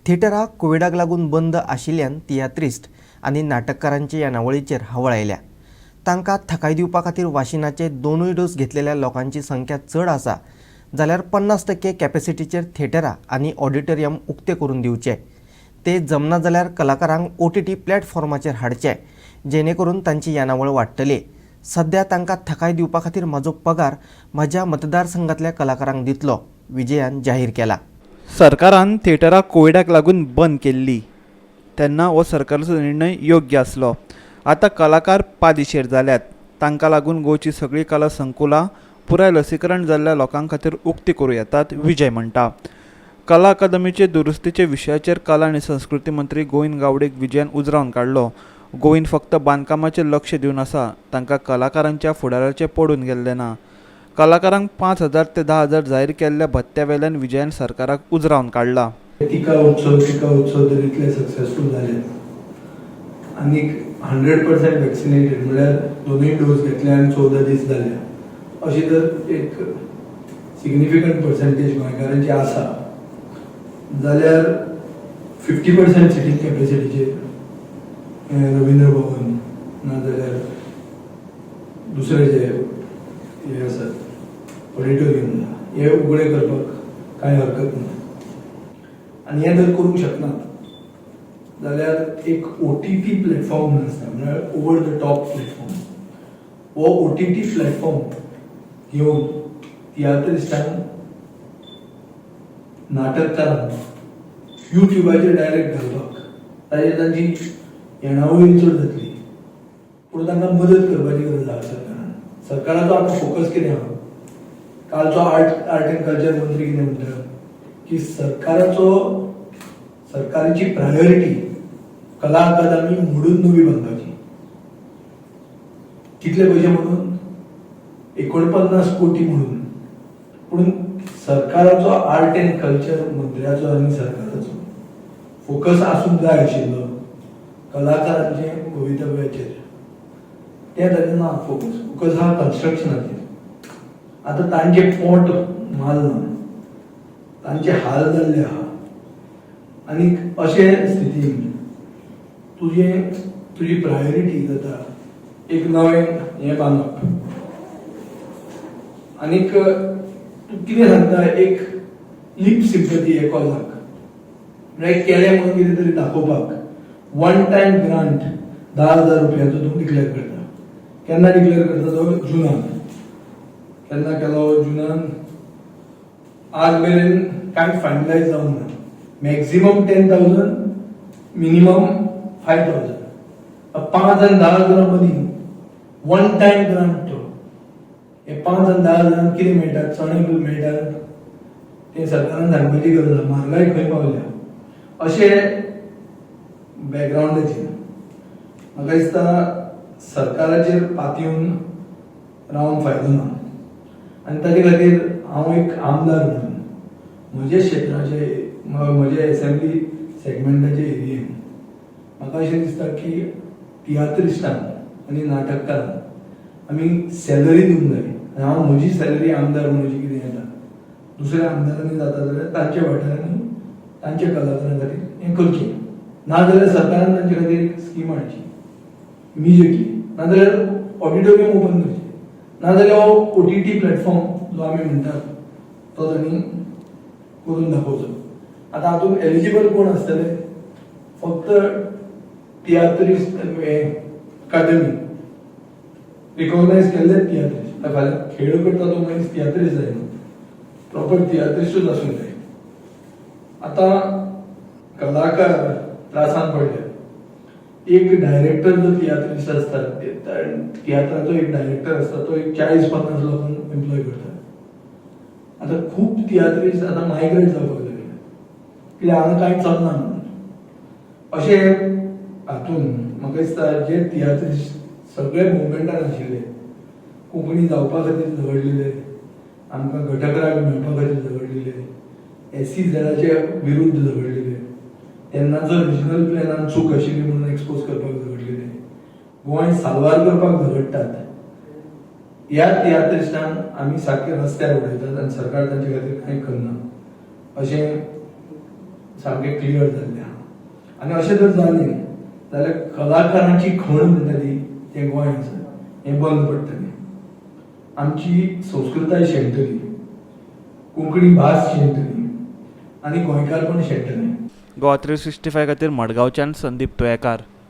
थिएटरां कोविडाक लागून बंद आशिल्ल्यान तियात्रिस्ट आनी नाटककारांच्या येणावळीचेर हवळ आयल्या. तांकां थाकाय दिवपा खातीर वाशिनाचे 2 डोस घेतलेल्या लोकांची संख्या चड आसा जाल्यार 50% कॅपॅसिटीचेर थिएटरां आनी ऑडिटोरियम उक्ते करून दिवचे. ते जमना जाल्यार कलाकारांक OTT प्लॅटफॉर्माचेर हाडचे जेणे करून तांची येणावळ वाडटली. सध्या तांकां थाकाय दिवपा खातीर म्हजो पगार म्हज्या मतदारसंघातल्या कलाकारांक दितलो, विजयान जाहीर केला. सरकारान थिएटरां कोविडाक लागून बंद केल्ली तेन्ना हो सरकाराचो निर्णय योग्य आसलो. आतां कलाकार पादिशेर जाल्यात. तांकां लागून गोंयची सगळीं कला संकुलां पुराय लसीकरण जाल्ल्या लोकां खातीर उक्ती करूं येतात, विजय म्हणटा. कला अकादमीचे दुरुस्तीचे विशयाचेर कला आनी संस्कृती मंत्री गोविंद गावडेक विजयान उजरावन काडलो. गोविंद फक्त बांदकामाचेर लक्ष दिवन आसा, तांकां कलाकारांच्या फुडाराचें पडून गेल्लें ना. कलाकारांक 5,000 ते 10,000 जाहीर केल्ल्या भत्त्या वेल्यान विजयान सरकाराक उजरावन काडला. टिका उत्सव तर इतले सक्सेसफूल जाले आनी 100% वॅक्सिनेटेड म्हळ्यार 2 डोस घेतले आनी 14 दीस जाले अशी तर एक सिग्निफिकंट पर्सेंटेज गोंयकारांची आसा जाल्यार 50% सिटींग कॅपॅसिटीचेर रवींद्र भवन नाजाल्यार दुसरे जे हे आसात ऑडिटोरियम हे उगडे करपाक कांय हरकत ना. आनी हें जर करूंक शकना जाल्यार एक OTT प्लॅटफॉर्म म्हूण आसता म्हळ्यार ओवर द टॉप प्लॅटफॉर्म. हो OTT प्लॅटफॉर्म घेवन तियात्रिस्टांक नाटककारांक युट्यूबाचेर डायरेक्ट घालपाक ताजेर तांची येणावळी चड जातली. पूण तांकां मदत करपाची गरज आसा सरकारान. सरकाराचो आतां फोकस कितें आहा? कालचो आर्ट एंड कल्चर मंत्री कितें म्हणटा की सरकाराची प्रायोरिटी कला अकादमी मोडून नवी बांदपाची. कितले पयशे म्हणून 49 कोटी म्हणून. पूण सरकाराचो आर्ट एंड कल्चर मंत्र्याचो आनी सरकाराचो फोकस आसूंक जाय आशिल्लो कलाकारांचे भवितव्याचेर. तें ताजें ना फोकस आहा कन्स्ट्रक्शनाचेर. आतां तांचे पोट मारना, तांचे हाल जाल्ले आहा आनी अशे स्थितीन तुजी प्रायोरिटी जाता एक नवें हें बांदप आनीक तूं कितें सांगता एक लिप सिंपथी हे कॉजाक म्हळ्यार केलें म्हणून कितें तरी दाखोवपाक 1 टायम ग्रांट 10,000 रुपयाचो तूं डिक्लेअर करता. केन्ना डिक्लेअर करता तो? जुनान. केन्ना केलो? जुनान. आज मेरेन कांय फायनलायज जावंक ना. Maximum 10,000, minimum 5,000. 5 आनी 10,000 मदीं 1 टायम ग्रांट तो. हे 5 आनी 10,000 कितें मेळटात? चणे मेळटात. ते सरकारान सांगपाची गरज आसा. म्हारगाय खंय पावल्या अशे बॅकग्रावंडाचेर म्हाका दिसता सरकाराचेर पातयेवन रावन फायदो ना. आनी ताचे खातीर हांव एक आमदार म्हणून म्हजे क्षेत्राचे म्हजे एसेंब्ली सेगमेंटाचे एरियेन म्हाका अशें दिसता की तियात्रिस्टांक आनी नाटककारांक आमी सॅलरी दिवंक जाय. आनी हांव म्हजी सॅलरी आमदार म्हणून कितें येता दुसऱ्या आमदारांनी जाता जाल्यार तांच्या वाठारांनी तांच्या कलाकारां खातीर हें करचें. नाजाल्यार सरकारान तांचे खातीर एक स्कीम हाडची इमिजिएटली. नाजाल्यार ऑडिटोरियम ओपन करचें. नाजाल्यार हो OTT प्लॅटफॉर्म जो आमी म्हणटात तो तांणी करून दाखोवचो. आतां हातूंत एलिजिबल कोण आसतले? फक्त तियात्रिस्ट अकादमी रिकॉग्नायज केल्ले तियात्रिस्ट. फाल्यां खेळ करता तो मनीस तियात्रिस्ट जायना, प्रॉपर तियात्रिस्टूच आसूंक जाय. आतां कलाकार त्रासान पडले. एक डायरेक्टर जो तियात्रिस्ट आसता तियात्राचो एक डायरेक्टर आसता तो एक 40-50 लोकांक एम्प्लॉय करता. आतां खूब तियात्रिस्ट आतां मायग्रेट जावपाक लागले कित्याक हांगा कांय चलना म्हणून. अशे हातून म्हाका दिसता जे तियात्रिस्ट सगळे मुवमेंटान आशिल्ले, कोंकणी जावपा खातीर झगडलेले, आमकां घटकराग मेळपा खातीर झगडलेले, SEZचे विरुद्ध झगडलेले, तेन्नाचो रिजनल प्लॅनान चूक आशिल्ली म्हणून एक्सपोज करपाक झगडलेले, गोंय साल्वार करपाक झगडटात. ह्या तियात्रिस्टांक आमी सारके रस्त्यार उडयतात आनी सरकार तांचे खातीर कांय करना अशें सामकें क्लियर जाल्लें आहा आनी अशें जर जालें जाल्यार कलाकारांची खण म्हणटाली तें गोंय आसा हें बंद पडटलें. आमची संस्कृताय शेणटली, कोंकणी भास शेणटली आनी गोंयकारपण शेणटलें. गोवा 365 खातीर मडगांवच्यान संदीप तुयेकार.